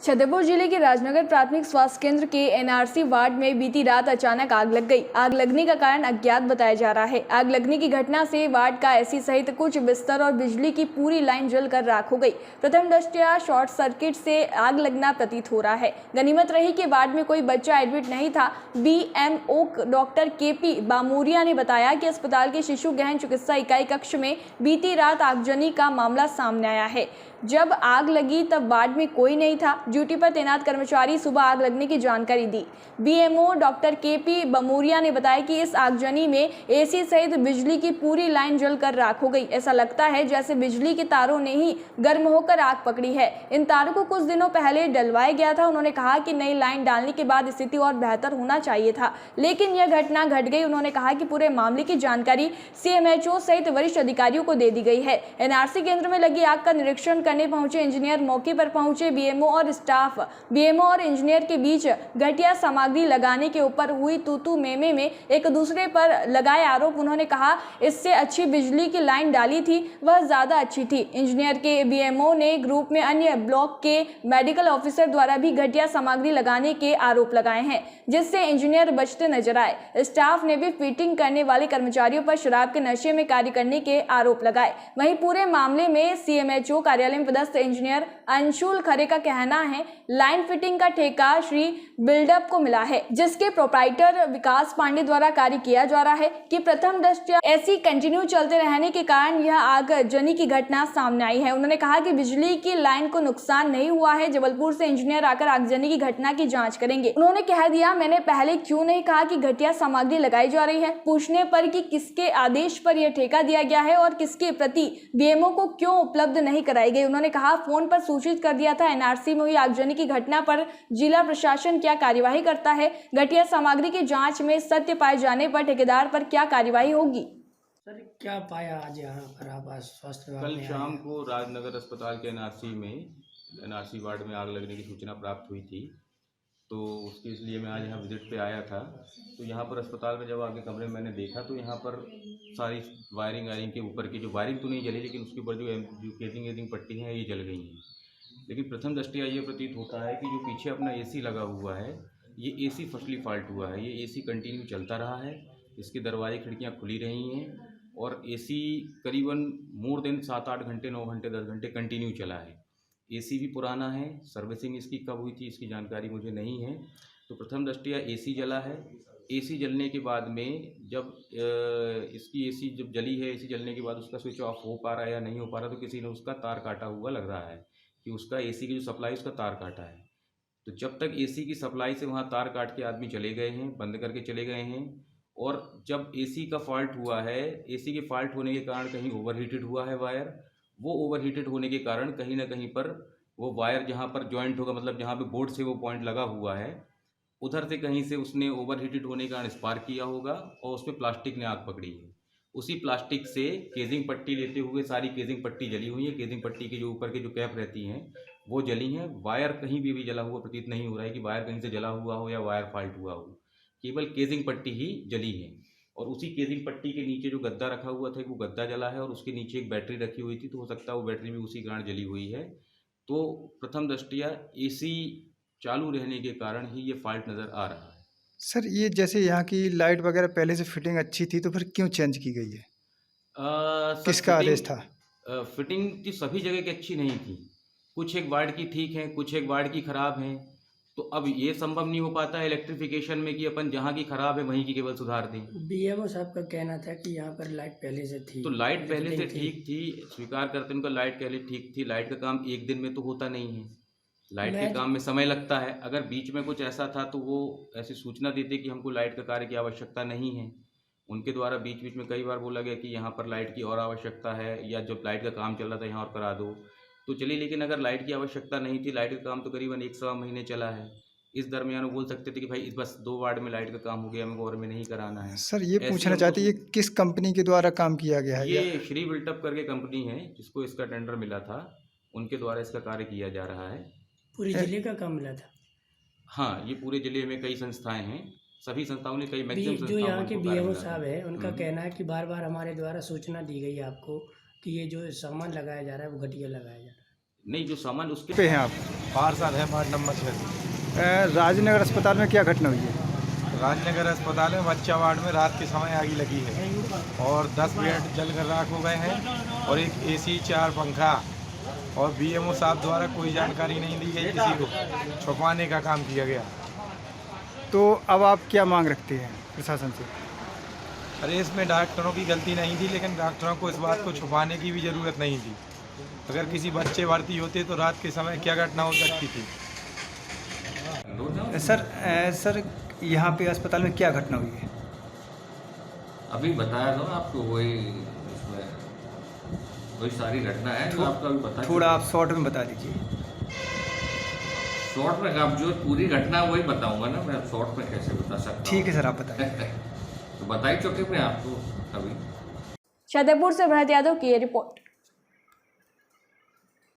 छतरपुर जिले के राजनगर प्राथमिक स्वास्थ्य केंद्र के एनआरसी वार्ड में बीती रात अचानक आग लग गई। आग लगने का कारण अज्ञात बताया जा रहा है। आग लगने की घटना से वार्ड का एसी सहित कुछ बिस्तर और बिजली की पूरी लाइन जलकर राख हो गई। प्रथम दृष्टया शॉर्ट सर्किट से आग लगना प्रतीत हो रहा है। गनीमत रही कि वार्ड में कोई बच्चा एडमिट नहीं था। बीएमओ डॉक्टर केपी बामूरिया ने बताया कि अस्पताल के शिशु गहन चिकित्सा इकाई कक्ष में बीती रात आगजनी का मामला सामने आया है। जब आग लगी तब वार्ड में कोई नहीं था। ड्यूटी पर तैनात कर्मचारी सुबह आग लगने की जानकारी दी। बीएमओ डॉक्टर केपी बामूरिया ने बताया कि इस आगजनी में एसी सहित बिजली की पूरी लाइन जलकर राख हो गई। ऐसा लगता है जैसे बिजली के तारों ने ही गर्म होकर आग पकड़ी है। इन तारों को कुछ दिनों पहले डलवाया गया था। उन्होंने कहा कि नई लाइन डालने के बाद स्थिति और बेहतर होना चाहिए था, लेकिन यह घटना घट गई। उन्होंने कहा कि पूरे मामले की जानकारी सीएमएचओ सहित वरिष्ठ अधिकारियों को दे दी गई है। एनआरसी केंद्र में लगी आग का निरीक्षण करने पहुंचे इंजीनियर मौके पर पहुंचे। बीएमओ और स्टाफ, बीएमओ और इंजीनियर के बीच घटिया सामग्री लगाने के ऊपर हुई तू में एक दूसरे पर लगाए आरोप। उन्होंने कहा इससे अच्छी बिजली की लाइन डाली थी, वह ज्यादा अच्छी थी। इंजीनियर के बीएमओ ने ग्रुप में अन्य ब्लॉक के मेडिकल ऑफिसर द्वारा भी घटिया सामग्री लगाने के आरोप लगाए हैं, जिससे इंजीनियर बचते नजर आए। स्टाफ ने भी फिटिंग करने वाले कर्मचारियों पर शराब के नशे में कार्य करने के आरोप लगाए। वहीं पूरे मामले में सीएमएचओ कार्यालय में पदस्थ इंजीनियर अंशुल खरे का कहना है लाइन फिटिंग का ठेका श्री बिल्डअप को मिला है, जिसके प्रोप्राइटर विकास पांडे द्वारा कार्य किया जा रहा है। कि प्रथम दृष्टया ऐसी कंटिन्यू चलते रहने के कारण यह आगजनी की घटना सामने आई है। उन्होंने कहा कि बिजली की लाइन को नुकसान नहीं हुआ है। जबलपुर से इंजीनियर आकर आगजनी की घटना की जांच करेंगे। उन्होंने कह दिया, मैंने पहले क्यों नहीं कहा कि घटिया सामग्री लगाई जा रही है। पूछने पर कि किसके आदेश पर यह ठेका दिया गया है और किसके प्रति बीएमओ को क्यों उपलब्ध नहीं कराई गई। उन्होंने कहा फोन पर सूचित कर दिया था। एनआरसी में हुई आगजनी की घटना पर जिला प्रशासन क्या कार्यवाही करता है। घटिया सामग्री की जांच में सत्य पाए जाने पर ठेकेदार पर क्या कार्यवाही होगी। सर क्या पाया आज यहाँ पर आप स्वास्थ्य विभाग कल में शाम को राजनगर अस्पताल के एनआरसी वार्ड में आग लगने की सूचना प्राप्त हुई थी, तो उसके इसलिए मैं आज यहाँ विजिट पे आया था। तो यहाँ पर अस्पताल में जब आगे कमरे में मैंने देखा तो यहाँ पर सारी वायरिंग के ऊपर की जो वायरिंग तो नहीं जली, लेकिन उसके ऊपर जो केजिंग पट्टी हैं ये जल गई हैं। लेकिन प्रथम दृष्टया ये प्रतीत होता है कि जो पीछे अपना एसी लगा हुआ है, ये एसी फर्स्टली फॉल्ट हुआ है। ये एसी कंटिन्यू चलता रहा है, इसके दरवाजे खिड़कियाँ खुली रही हैं और एसी करीबन मोर देन 7-8 घंटे, 9 घंटे, 10 घंटे कंटिन्यू चला है। एसी भी पुराना है, सर्विसिंग इसकी कब हुई थी इसकी जानकारी मुझे नहीं है। तो प्रथम दृष्टया एसी जला है। एसी जलने के बाद में जब इसकी एसी जब जली है, एसी जलने के बाद उसका स्विच ऑफ हो पा रहा है या नहीं हो पा रहा, तो किसी ने उसका तार काटा हुआ लग रहा है कि उसका एसी की जो सप्लाई उसका तार काटा है। तो जब तक एसी की सप्लाई से वहाँ तार काट के आदमी चले गए हैं, बंद करके चले गए हैं, और जब एसी का फॉल्ट हुआ है, एसी के फॉल्ट होने के कारण कहीं ओवरहीटेड हुआ है वायर। वो ओवरहीटेड होने के कारण कहीं ना कहीं पर वो वायर जहाँ पर जॉइंट होगा, मतलब जहाँ पे बोर्ड से वो पॉइंट लगा हुआ है, उधर से कहीं से उसने ओवरहीटेड होने के कारण स्पार्क किया होगा और उसमें प्लास्टिक ने आग पकड़ी है। उसी प्लास्टिक से केजिंग पट्टी लेते हुए सारी केजिंग पट्टी जली हुई है। केजिंग पट्टी के जो ऊपर के जो कैप रहती हैं वो जली हैं। वायर कहीं भी जला हुआ प्रतीत नहीं हो रहा है कि वायर कहीं से जला हुआ हो या वायर फॉल्ट हुआ हो, केवल केजिंग पट्टी ही जली है। और उसी केजिंग पट्टी के नीचे जो गद्दा रखा हुआ था वो गद्दा जला है, और उसके नीचे एक बैटरी रखी हुई थी, तो हो सकता है वो बैटरी भी उसी कारण जली हुई है। तो प्रथम दृष्टया एसी चालू रहने के कारण ही ये फॉल्ट नज़र आ रहा है। सर ये जैसे यहाँ की लाइट वगैरह पहले से फिटिंग अच्छी थी, तो फिर क्यों चेंज की गई है? किसका आदेश था? फिटिंग की सभी जगह की अच्छी नहीं थी। कुछ एक वार्ड की ठीक है, कुछ एक वार्ड की ख़राब हैं। तो अब ये संभव नहीं हो पाता है इलेक्ट्रिफिकेशन में कि अपन जहाँ की ख़राब है वहीं की केवल सुधार दें। बीएमओ साहब का कहना था कि यहाँ पर लाइट पहले से थी। तो लाइट पहले से ठीक थी, स्वीकार करते हैं उनका, लाइट पहले ठीक थी। लाइट का काम एक दिन में तो होता नहीं है, लाइट के काम में समय लगता है। अगर बीच में कुछ ऐसा था तो वो ऐसी सूचना देते कि हमको लाइट का कार्य की आवश्यकता नहीं है। उनके द्वारा बीच बीच में कई बार बोला गया कि यहाँ पर लाइट की और आवश्यकता है, या जब लाइट का काम चल रहा था यहाँ और करा दो, तो चलिए। लेकिन अगर लाइट की आवश्यकता नहीं थी, लाइट का काम तो करीबन 1-1.25 महीने चला है, इस दरमियान वो बोल सकते थे कि भाई इस बस 2 वार्ड में लाइट का काम हो गया, हमको और में नहीं कराना है। सर ये पूछना चाहते हैं ये किस कंपनी के द्वारा काम किया गया है? ये श्री बिल्टअप करके कंपनी है जिसको इसका टेंडर मिला था, उनके द्वारा इसका कार्य किया जा रहा है। पूरे जिले का काम मिला था? हाँ, ये पूरे जिले में कई संस्थाएं हैं, सभी संस्थाओं ने कई मैक्सिमम जो यहाँ के बीएमओ साहब है उनका कहना है कि बार बार हमारे द्वारा सूचना दी गई आपको कि ये जो सामान लगाया जा रहा है वो घटिया लगाया जा रहा है। नहीं, जो सामान उसके पे हैं आप? पार्षद है वार्ड नंबर 6 से। राजनगर अस्पताल में क्या घटना हुई है? राजनगर अस्पताल में बच्चा वार्ड में रात के समय आग लगी है और 10 बेड जलकर राख हो गए हैं और एक एसी 4 पंखा और बीएमओ साहब द्वारा कोई जानकारी नहीं दी गई, किसी को छुपाने का काम किया गया। तो अब आप क्या मांग रखते हैं प्रशासन से? अरे इसमें डॉक्टरों की गलती नहीं थी, लेकिन डॉक्टरों को इस बात को छुपाने की भी ज़रूरत नहीं थी। अगर किसी बच्चे भर्ती होते तो रात के समय क्या घटना हो सकती थी। सर यहाँ पे अस्पताल में क्या घटना हुई है? अभी बताया था आपको, वही इसमें वही सारी घटना है जो आपको अभी बता। थोड़ा आप शॉर्ट में बता दीजिए। शॉर्ट में आप जो पूरी घटना है वही बताऊंगा ना, मैं शॉर्ट में कैसे बता सकता। ठीक है सर, आप बताइए। तो बता ही चुके मैं आपको अभी। छतरपुर से भरत यादव की ये रिपोर्ट।